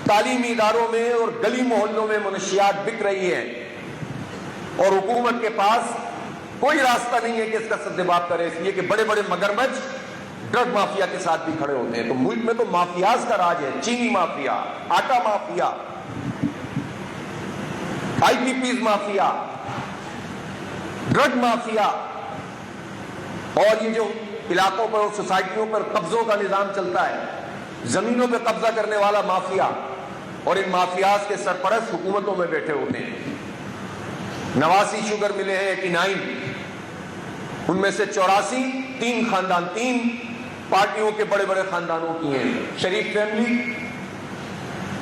تعلیمی اداروں میں اور گلی محلوں میں منشیات بک رہی ہیں اور حکومت کے پاس کوئی راستہ نہیں ہے کہ اس کا سدباب کرے، اس لیے کہ بڑے بڑے مگرمچھ ڈرگ مافیا کے ساتھ بھی کھڑے ہوتے ہیں۔ تو ملک میں تو مافیاز کا راج ہے، چینی مافیا، آٹا mafia, I P Ps mafia, drug mafia, اور یہ جو علاقوں پر اور سوسائٹیوں پر قبضوں کا نظام چلتا ہے، زمینوں پہ قبضہ کرنے والا مافیا، اور ان مافیاز کے سرپرست حکومتوں میں بیٹھے ہوتے ہیں۔ 89 شوگر ملے ہیں، 89، ان میں سے 84 تین خاندان، تین پارٹیوں کے بڑے بڑے خاندانوں کی ہیں، شریف فیملی،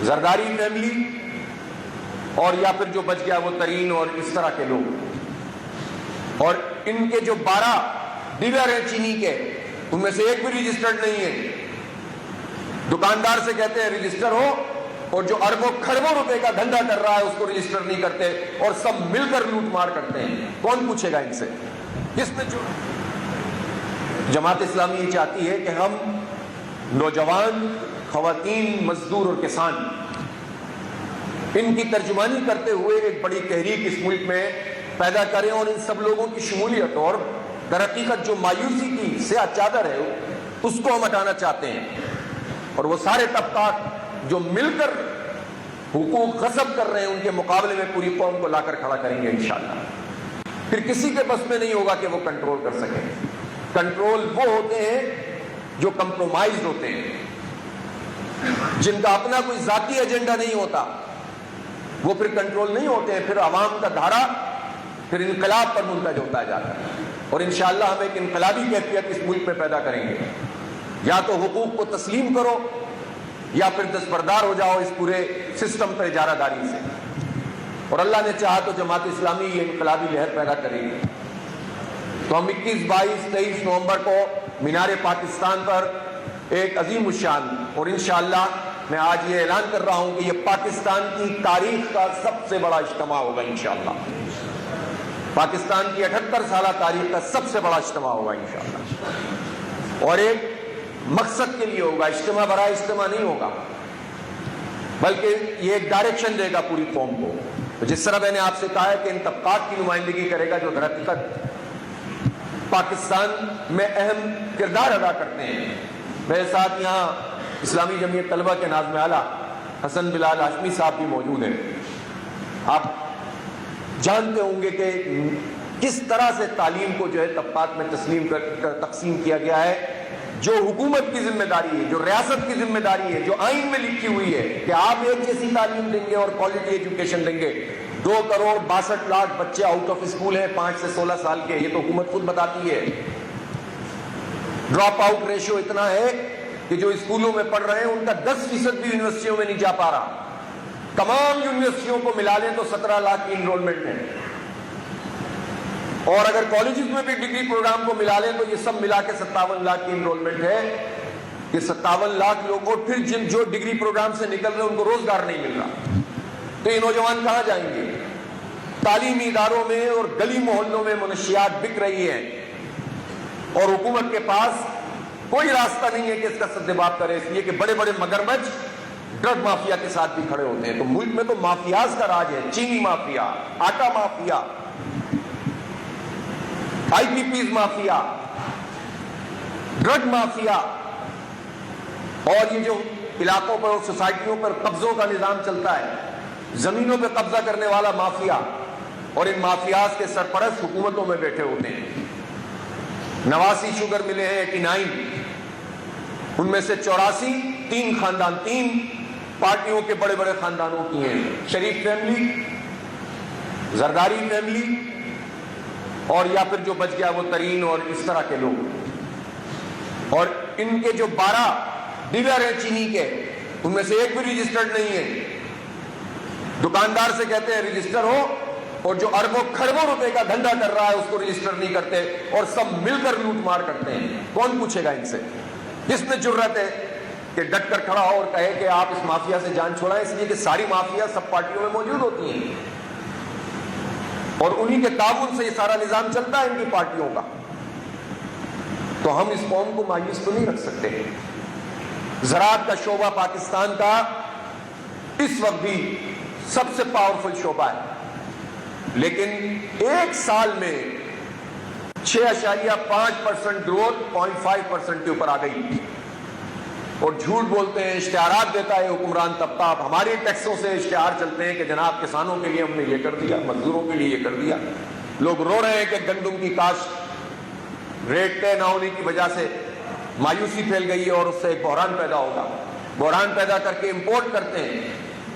زرداری فیملی، اور یا پھر جو بچ گیا وہ ترین اور اس طرح کے لوگ۔ اور ان کے جو 12 ڈیلر ہیں چینی کے، ان میں سے ایک بھی رجسٹرڈ نہیں ہے۔ دکاندار سے کہتے ہیں رجسٹر ہو، اور جو اربوں کھربوں روپے کا دھندا کر رہا ہے اس کو رجسٹر نہیں کرتے، اور سب مل کر لوٹ مار کرتے ہیں۔ کون پوچھے گا ان سے؟ کس نے جو جماعت اسلامی یہ چاہتی ہے کہ ہم نوجوان، خواتین، مزدور اور کسان، ان کی ترجمانی کرتے ہوئے ایک بڑی تحریک اس ملک میں پیدا کریں، اور ان سب لوگوں کی شمولیت اور در حقیقت جو مایوسی کی سیاہ چادر ہے اس کو ہم ہٹانا چاہتے ہیں، اور وہ سارے طبقات جو مل کر حقوق غصب کر رہے ہیں ان کے مقابلے میں پوری قوم کو لا کر کھڑا کریں گے انشاءاللہ۔ پھر کسی کے بس میں نہیں ہوگا کہ وہ کنٹرول کر سکے۔ کنٹرول وہ ہوتے ہیں جو کمپرومائز ہوتے ہیں، جن کا اپنا کوئی ذاتی ایجنڈا نہیں ہوتا، وہ پھر کنٹرول نہیں ہوتے ہیں، پھر عوام کا دھارا پھر انقلاب پر منتج ہوتا جاتا ہے۔ اور انشاءاللہ ہم ایک انقلابی کیفیت اس ملک میں پیدا کریں گے، یا تو حقوق کو تسلیم کرو یا پھر دستبردار ہو جاؤ اس پورے سسٹم پر اجارہ داری سے۔ اور اللہ نے چاہا تو جماعت اسلامی یہ انقلابی لہر پیدا کرے گی۔ تو ہم 21، 22، 23 نومبر کو مینار پاکستان پر ایک عظیم الشان، اور انشاءاللہ میں آج یہ اعلان کر رہا ہوں کہ یہ پاکستان کی تاریخ کا سب سے بڑا اجتماع ہوگا انشاءاللہ۔ پاکستان کی 78 سالہ تاریخ کا سب سے بڑا اجتماع ہوگا انشاءاللہ، اور ایک مقصد کے لیے ہوگا، اجتماع برائے اجتماع نہیں ہوگا، بلکہ یہ ایک ڈائریکشن دے گا پوری قوم کو۔ جس طرح میں نے آپ سے کہا ہے کہ ان طبقات کی نمائندگی کرے گا جو در حقیقت پاکستان میں اہم کردار ادا کرتے ہیں۔ میرے ساتھ یہاں اسلامی جمعیت طلبہ کے ناظم اعلیٰ حسن بلال ہاشمی صاحب بھی موجود ہیں۔ آپ جانتے ہوں گے کہ کس طرح سے تعلیم کو جو ہے طبقات میں تقسیم کیا گیا ہے۔ جو حکومت کی ذمہ داری ہے، جو ریاست کی ذمہ داری ہے، جو آئین میں لکھی ہوئی ہے کہ آپ ایک جیسی تعلیم دیں گے اور کوالٹی ایجوکیشن دیں گے۔ 2,62,00,000 بچے آؤٹ آف اسکول ہیں 5 سے 16 سال کے، یہ تو حکومت خود بتاتی ہے۔ ڈراپ آؤٹ ریشو اتنا ہے کہ جو اسکولوں میں پڑھ رہے ہیں ان کا 10% بھی یونیورسٹیوں میں نہیں جا پا رہا۔ تمام یونیورسٹیوں کو ملا لیں تو 17 لاکھ کی انرولمنٹ ہے، اور اگر کالجز میں بھی ڈگری پروگرام کو ملا لیں تو یہ سب ملا کے 57 لاکھ کی انرولمنٹ ہے۔ یہ 57 لاکھ لوگ، اور پھر جن جو ڈگری پروگرام سے نکل رہے ہیں ان کو روزگار نہیں مل رہا، تو یہ نوجوان کہاں جائیں گے؟ تعلیمی اداروں میں اور گلی محلوں میں منشیات بک رہی ہیں، اور حکومت کے پاس کوئی راستہ نہیں ہے کہ اس کا سدباب کرے، اس لیے کہ بڑے بڑے مگرمچھ ڈرگ مافیا کے ساتھ بھی کھڑے ہوتے ہیں۔ تو ملک میں تو مافیاز کا راج ہے، چینی مافیا، آٹا mafia, I P Ps mafia, drug mafia, اور یہ جو علاقوں پر اور سوسائٹیوں پر قبضوں کا نظام چلتا ہے، زمینوں پہ قبضہ کرنے والا مافیا، اور ان مافیاز کے سرپرست حکومتوں میں بیٹھے ہوتے ہیں۔ 89 شوگر ملے ہیں، 89، ان میں سے 84 تین خاندان، تین پارٹیوں کے بڑے بڑے خاندانوں کی ہیں، شریف فیملی، زرداری فیملی، اور یا پھر جو بچ گیا وہ ترین اور اس طرح کے لوگ۔ اور ان کے جو 12 ڈیلر ہیں چینی کے، ان میں سے ایک بھی رجسٹرڈ نہیں ہے۔ دکاندار سے کہتے ہیں رجسٹر ہو، اور جو اربوں کھربوں روپے کا دھندا کر رہا ہے اس کو رجسٹر نہیں کرتے، اور سب مل کر لوٹ مار کرتے ہیں۔ کون پوچھے گا ان سے؟ کس نے جرأت ہے کہ ڈٹ کر کھڑا ہو اور کہے کہ آپ اس مافیا سے جان چھوڑائیں؟ اس لیے کہ ساری مافیا سب پارٹیوں میں موجود ہوتی ہیں، اور انہی کے تعاون سے یہ سارا نظام چلتا ہے ان کی پارٹیوں کا۔ تو ہم اس قوم کو مایوس تو نہیں رکھ سکتے۔ زراعت کا شعبہ پاکستان کا اس وقت بھی سب سے پاورفل شعبہ ہے، لیکن ایک سال میں 6.5% گروتھ 0.5% کے اوپر آ گئی، اور جھوٹ بولتے ہیں، اشتہارات دیتا ہے حکمران طبقہ، ہمارے ٹیکسوں سے اشتہار چلتے ہیں کہ جناب کسانوں کے لیے ہم نے یہ کر دیا، مزدوروں کے لیے یہ کر دیا۔ لوگ رو رہے ہیں کہ گندم کی کاشت ریٹ طے نہ ہونے کی وجہ سے مایوسی پھیل گئی ہے، اور اس سے ایک بحران پیدا ہوگا۔ بحران پیدا کر کے امپورٹ کرتے ہیں،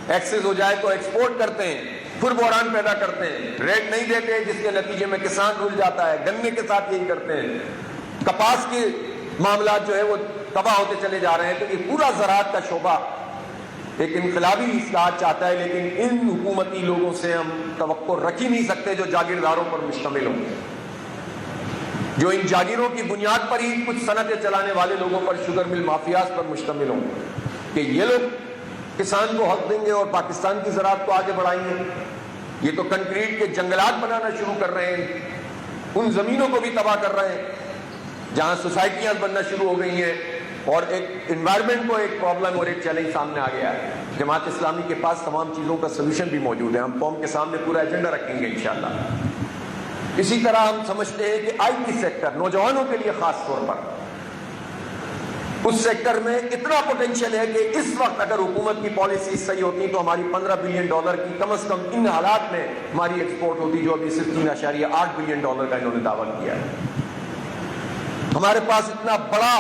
ایکسس ہو جائے تو ایکسپورٹ کرتے ہیں، پھر بحران پیدا کرتے ہیں، ریٹ نہیں دیتے، جس کے نتیجے میں کسان رل جاتا ہے۔ گنے کے ساتھ یہی کرتے ہیں، کپاس کے معاملات جو ہے وہ تباہ ہوتے چلے جا رہے ہیں۔ تو یہ پورا زراعت کا شعبہ ایک انقلابی اصلاحات چاہتا ہے، لیکن ان حکومتی لوگوں سے ہم توقع رکھ ہی نہیں سکتے جو جاگیرداروں پر مشتمل ہوں، جو ان جاگیروں کی بنیاد پر ہی کچھ صنعتیں چلانے والے لوگوں پر، شوگر مل مافیاز پر مشتمل ہوں، کہ یہ لوگ کسان کو حق دیں گے اور پاکستان کی زراعت کو آگے بڑھائیں گے۔ یہ تو کنکریٹ کے جنگلات بنانا شروع کر رہے ہیں، ان زمینوں کو بھی تباہ کر رہے ہیں جہاں سوسائٹیاں بننا شروع ہو گئی ہیں، اور ایک انوائرمنٹ کو ایک پرابلم اور ایک چیلنج سامنے آ گیا ہے۔ جماعت اسلامی کے پاس تمام چیزوں کا سلوشن بھی موجود ہے، ہم قوم کے سامنے پورا ایجنڈا رکھیں گے انشاءاللہ۔ اسی طرح ہم سمجھتے ہیں کہ آئی ٹی سیکٹر نوجوانوں کے لیے خاص طور پر، اس سیکٹر میں اتنا پوٹینشیل ہے کہ اس وقت اگر حکومت کی پالیسی صحیح ہوتی تو ہماری $15 بلین کی کم از کم ان حالات میں ہماری ایکسپورٹ ہوتی، جو ابھی صرف $3.8 بلین کا انہوں نے دعویٰ کیا ہے۔ ہمارے پاس اتنا بڑا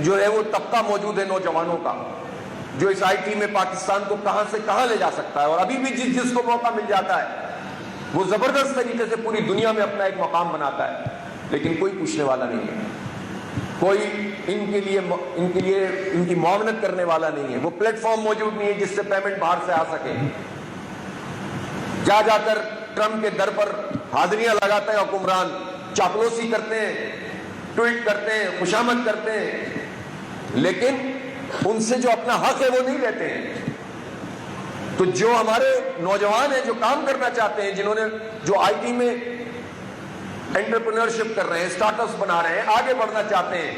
جو ہے وہ طبقہ موجود ہے نوجوانوں کا، جو اس آئی ٹی میں پاکستان کو کہاں سے کہاں لے جا سکتا ہے، اور ابھی بھی جس کو موقع مل جاتا ہے وہ زبردست طریقے سے پوری دنیا میں اپنا ایک مقام بناتا ہے، لیکن کوئی پوچھنے والا نہیں ہے، کوئی ان کے لیے ان کی معاونت کرنے والا نہیں ہے، وہ پلیٹ فارم موجود نہیں ہے جس سے پیمنٹ باہر سے آ سکے۔ جا کر ٹرمپ کے در پر حاضریاں لگاتے ہیں حکمران، چاپلوسی کرتے ہیں، ٹویٹ کرتے ہیں، خوشامد کرتے ہیں، لیکن ان سے جو اپنا حق ہے وہ نہیں لیتے ہیں۔ تو جو ہمارے نوجوان ہیں جو کام کرنا چاہتے ہیں، جنہوں نے جو آئی ٹی میں انٹرپرینورشپ کر رہے ہیں، سٹارٹ اپس بنا رہے ہیں، آگے بڑھنا چاہتے ہیں،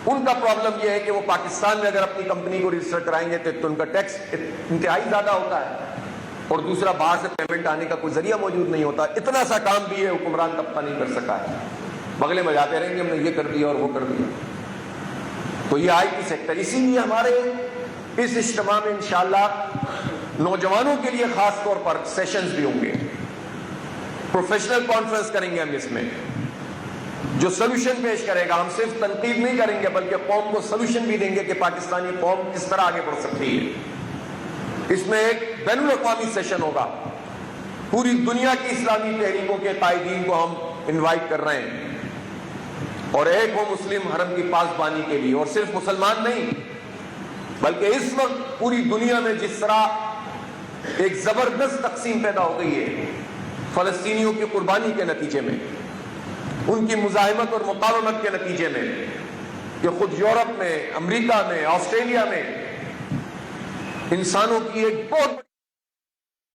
ان کا پرابلم یہ ہے کہ وہ پاکستان میں اگر اپنی کمپنی کو رجسٹر کرائیں گے تو ان کا ٹیکس انتہائی زیادہ ہوتا ہے، اور دوسرا باہر سے پیمنٹ آنے کا کوئی ذریعہ موجود نہیں ہوتا۔ اتنا سا کام بھی ہے حکمران طبقہ نہیں کر سکا ہے، بغلے میں جاتے رہیں گے ہم نے یہ کر دیا اور وہ کر دیا۔ تو یہ آئی ٹی سیکٹر، اسی لیے ہمارے اس اجتماع میں انشاءاللہ نوجوانوں کے لیے خاص طور پر سیشنز بھی ہوں گے، پروفیشنل کانفرنس کریں گے ہم، اس میں جو سلوشن پیش کرے گا، ہم صرف تنقید نہیں کریں گے بلکہ قوم کو سلوشن بھی دیں گے کہ پاکستانی قوم کس طرح آگے بڑھ سکتی ہے۔ اس میں ایک بین الاقوامی سیشن ہوگا، پوری دنیا کی اسلامی تحریکوں کے قائدین کو ہم انوائٹ کر رہے ہیں، اور ایک وہ مسلم حرم کی پاسبانی کے لیے، اور صرف مسلمان نہیں بلکہ اس وقت پوری دنیا میں جس طرح ایک زبردست تقسیم پیدا ہو گئی ہے فلسطینیوں کی قربانی کے نتیجے میں، ان کی مزاحمت اور مقاومت کے نتیجے میں، کہ خود یورپ میں، امریکہ میں، آسٹریلیا میں انسانوں کی ایک بہت